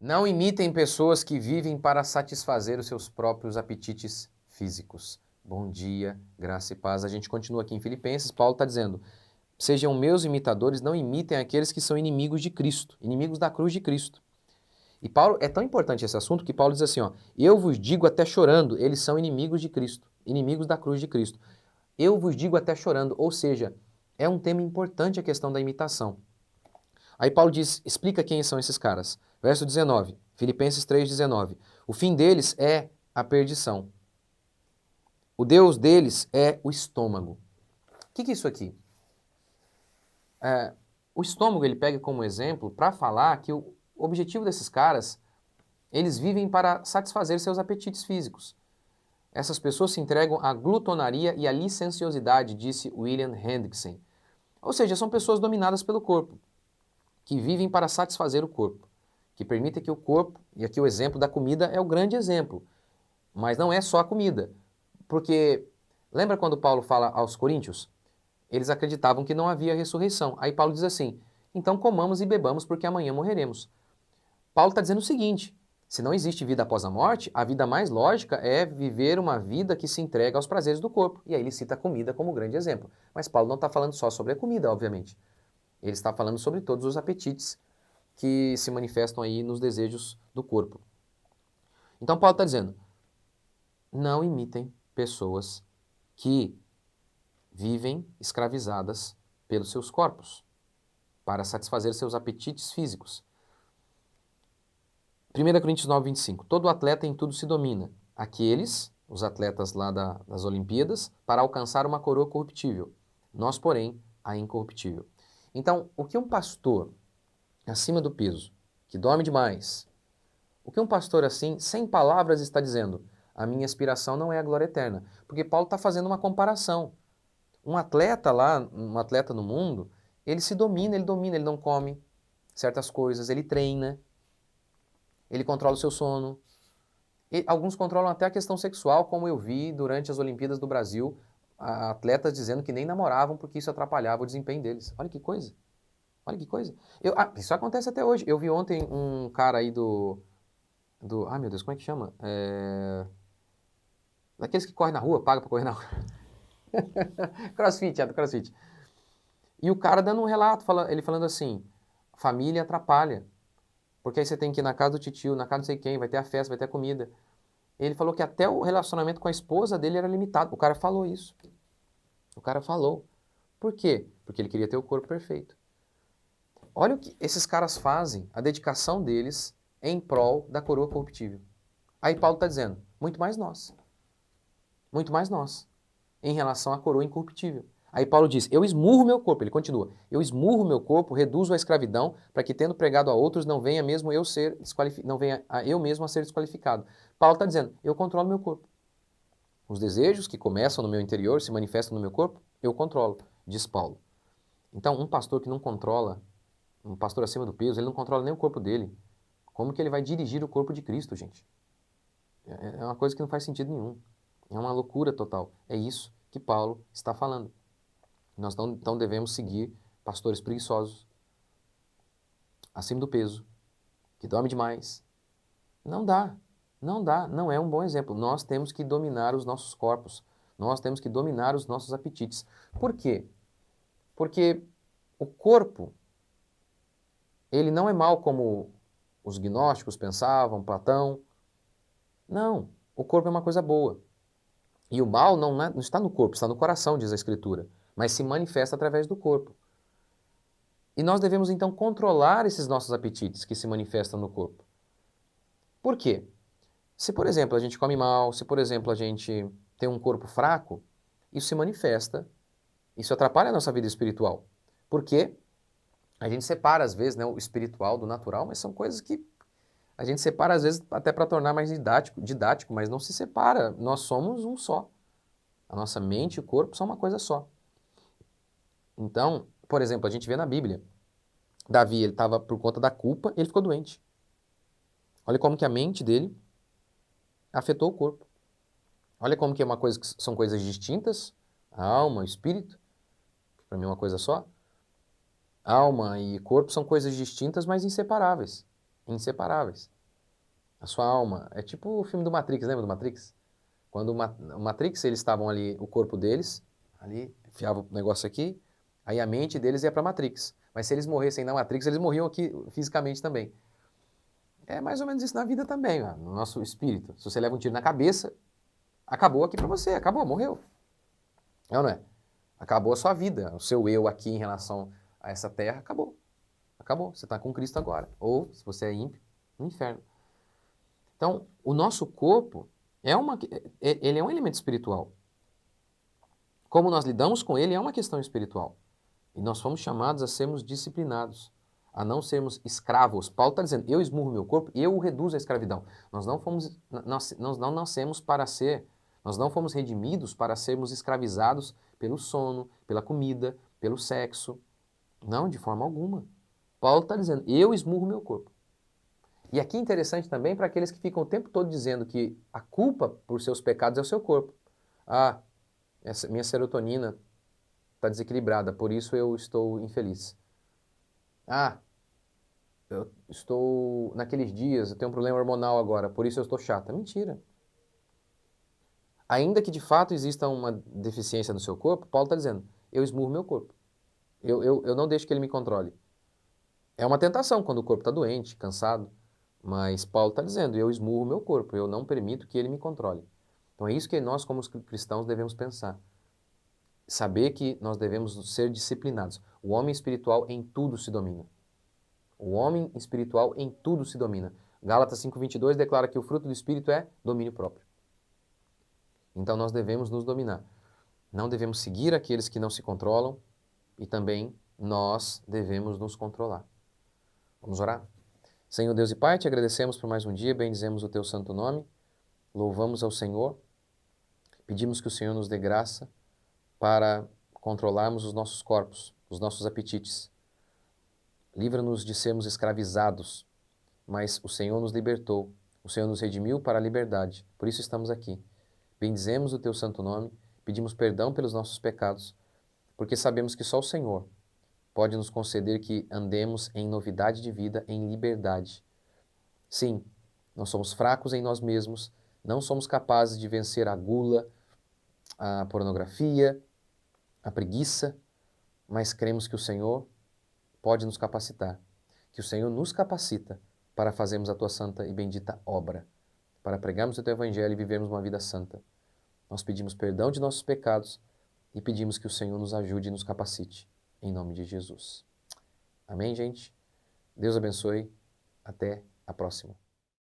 Não imitem pessoas que vivem para satisfazer os seus próprios apetites físicos. Bom dia, graça e paz. A gente continua aqui em Filipenses. Paulo está dizendo: sejam meus imitadores, não imitem aqueles que são inimigos de Cristo, inimigos da cruz de Cristo. E Paulo, é tão importante esse assunto que Paulo diz assim, ó, eu vos digo até chorando, eles são inimigos de Cristo, inimigos da cruz de Cristo. Eu vos digo até chorando, ou seja, é um tema importante a questão da imitação. Aí Paulo diz, explica quem são esses caras. Verso 19, Filipenses 3,19. O fim deles é a perdição. O Deus deles é o estômago. O que é isso aqui? O estômago ele pega como exemplo para falar que o objetivo desses caras, eles vivem para satisfazer seus apetites físicos. Essas pessoas se entregam à glutonaria e à licenciosidade, disse William Hendrickson. Ou seja, são pessoas dominadas pelo corpo, que vivem para satisfazer o corpo, que permitem que o corpo, e aqui o exemplo da comida é o grande exemplo, mas não é só a comida, porque lembra quando Paulo fala aos Coríntios? Eles acreditavam que não havia ressurreição. Aí Paulo diz assim, então comamos e bebamos porque amanhã morreremos. Paulo está dizendo o seguinte, se não existe vida após a morte, a vida mais lógica é viver uma vida que se entrega aos prazeres do corpo. E aí ele cita a comida como grande exemplo. Mas Paulo não está falando só sobre a comida, obviamente. Ele está falando sobre todos os apetites que se manifestam aí nos desejos do corpo. Então Paulo está dizendo, não imitem pessoas que vivem escravizadas pelos seus corpos, para satisfazer seus apetites físicos. 1 Coríntios 9, 25. Todo atleta em tudo se domina. Aqueles, os atletas lá das Olimpíadas, para alcançar uma coroa corruptível. Nós, porém, a incorruptível. Então, o que um pastor acima do peso, que dorme demais, o que um pastor assim, sem palavras, está dizendo? A minha aspiração não é a glória eterna. Porque Paulo está fazendo uma comparação. Um atleta lá, um atleta no mundo, ele se domina, ele não come certas coisas, ele treina, ele controla o seu sono. E alguns controlam até a questão sexual, como eu vi durante as Olimpíadas do Brasil, atletas dizendo que nem namoravam porque isso atrapalhava o desempenho deles. Olha que coisa. Olha que coisa. Isso acontece até hoje. Eu vi ontem um cara aí ai meu Deus, como é que chama? Daqueles que correm na rua, paga pra correr na rua. CrossFit, é do CrossFit. E o cara dando um relato, ele falando assim, família atrapalha. Porque aí você tem que ir na casa do titio, na casa não sei quem, vai ter a festa, vai ter a comida. Ele falou que até o relacionamento com a esposa dele era limitado. O cara falou isso. O cara falou. Por quê? Porque ele queria ter o corpo perfeito. Olha o que esses caras fazem, a dedicação deles em prol da coroa corruptível. Aí Paulo está dizendo, muito mais nós, em relação à coroa incorruptível. Aí Paulo diz, eu esmurro meu corpo, ele continua, eu esmurro meu corpo, reduzo a escravidão, para que tendo pregado a outros não venha mesmo eu ser não venha eu mesmo a ser desqualificado. Paulo está dizendo, eu controlo meu corpo. Os desejos que começam no meu interior, se manifestam no meu corpo, eu controlo, diz Paulo. Então, um pastor que não controla, um pastor acima do peso, ele não controla nem o corpo dele. Como que ele vai dirigir o corpo de Cristo, gente? É uma coisa que não faz sentido nenhum. É uma loucura total. É isso que Paulo está falando. Nós não então devemos seguir pastores preguiçosos, acima do peso, que dorme demais. Não dá, não dá, não é um bom exemplo. Nós temos que dominar os nossos corpos, nós temos que dominar os nossos apetites. Por quê? Porque o corpo, ele não é mal como os gnósticos pensavam, Platão. Não, o corpo é uma coisa boa. E o mal não está no corpo, está no coração, diz a Escritura, mas se manifesta através do corpo. E nós devemos então controlar esses nossos apetites que se manifestam no corpo. Por quê? Se, por exemplo, a gente come mal, se, por exemplo, a gente tem um corpo fraco, isso se manifesta, isso atrapalha a nossa vida espiritual. Por quê? A gente separa, às vezes, né, o espiritual do natural, mas são coisas que a gente separa, às vezes, até para tornar mais didático, mas não se separa. Nós somos um só. A nossa mente e o corpo são uma coisa só. Então, por exemplo, a gente vê na Bíblia, Davi, ele estava por conta da culpa, ele ficou doente. Olha como que a mente dele afetou o corpo. Olha como que é uma coisa que são coisas distintas, a alma, o espírito, para mim é uma coisa só. Alma e corpo são coisas distintas, mas inseparáveis. inseparáveis. A sua alma, é tipo o filme do Matrix, lembra do Matrix? Quando o Matrix, eles estavam ali, o corpo deles, ali, enfiava o negócio aqui, aí a mente deles ia para Matrix. Mas se eles morressem na Matrix, eles morriam aqui fisicamente também. É mais ou menos isso na vida também, no nosso espírito. Se você leva um tiro na cabeça, acabou aqui para você, acabou, morreu. É ou não é? Acabou a sua vida, o seu eu aqui em relação a essa terra, acabou. Acabou, você está com Cristo agora. Ou, se você é ímpio, no inferno. Então, o nosso corpo ele é um elemento espiritual. Como nós lidamos com ele é uma questão espiritual. E nós fomos chamados a sermos disciplinados, a não sermos escravos. Paulo está dizendo, eu esmurro meu corpo, eu o reduzo à escravidão. Nós não nascemos para ser, nós não fomos redimidos para sermos escravizados pelo sono, pela comida, pelo sexo. Não, de forma alguma. Paulo está dizendo, eu esmurro meu corpo. E aqui é interessante também para aqueles que ficam o tempo todo dizendo que a culpa por seus pecados é o seu corpo. Ah, minha serotonina está desequilibrada, por isso eu estou infeliz. Ah, eu estou naqueles dias, eu tenho um problema hormonal agora, por isso eu estou chata. Mentira. Ainda que de fato exista uma deficiência no seu corpo, Paulo está dizendo, eu esmurro meu corpo. Eu não deixo que ele me controle. É uma tentação quando o corpo está doente, cansado, mas Paulo está dizendo, eu esmurro meu corpo, eu não permito que ele me controle. Então é isso que nós, como cristãos, devemos pensar. Saber que nós devemos ser disciplinados. O homem espiritual em tudo se domina. O homem espiritual em tudo se domina. Gálatas 5:22 declara que o fruto do Espírito é domínio próprio. Então nós devemos nos dominar. Não devemos seguir aqueles que não se controlam e também nós devemos nos controlar. Vamos orar? Senhor Deus e Pai, te agradecemos por mais um dia, bendizemos o teu santo nome, louvamos ao Senhor, pedimos que o Senhor nos dê graça para controlarmos os nossos corpos, os nossos apetites. Livra-nos de sermos escravizados, mas o Senhor nos libertou, o Senhor nos redimiu para a liberdade, por isso estamos aqui. Bendizemos o teu santo nome, pedimos perdão pelos nossos pecados, porque sabemos que só o Senhor pode nos conceder que andemos em novidade de vida, em liberdade. Sim, nós somos fracos em nós mesmos, não somos capazes de vencer a gula, a pornografia, a preguiça, mas cremos que o Senhor pode nos capacitar, que o Senhor nos capacita para fazermos a tua santa e bendita obra, para pregarmos o teu evangelho e vivermos uma vida santa. Nós pedimos perdão de nossos pecados e pedimos que o Senhor nos ajude e nos capacite, em nome de Jesus. Amém, gente? Deus abençoe. Até a próxima.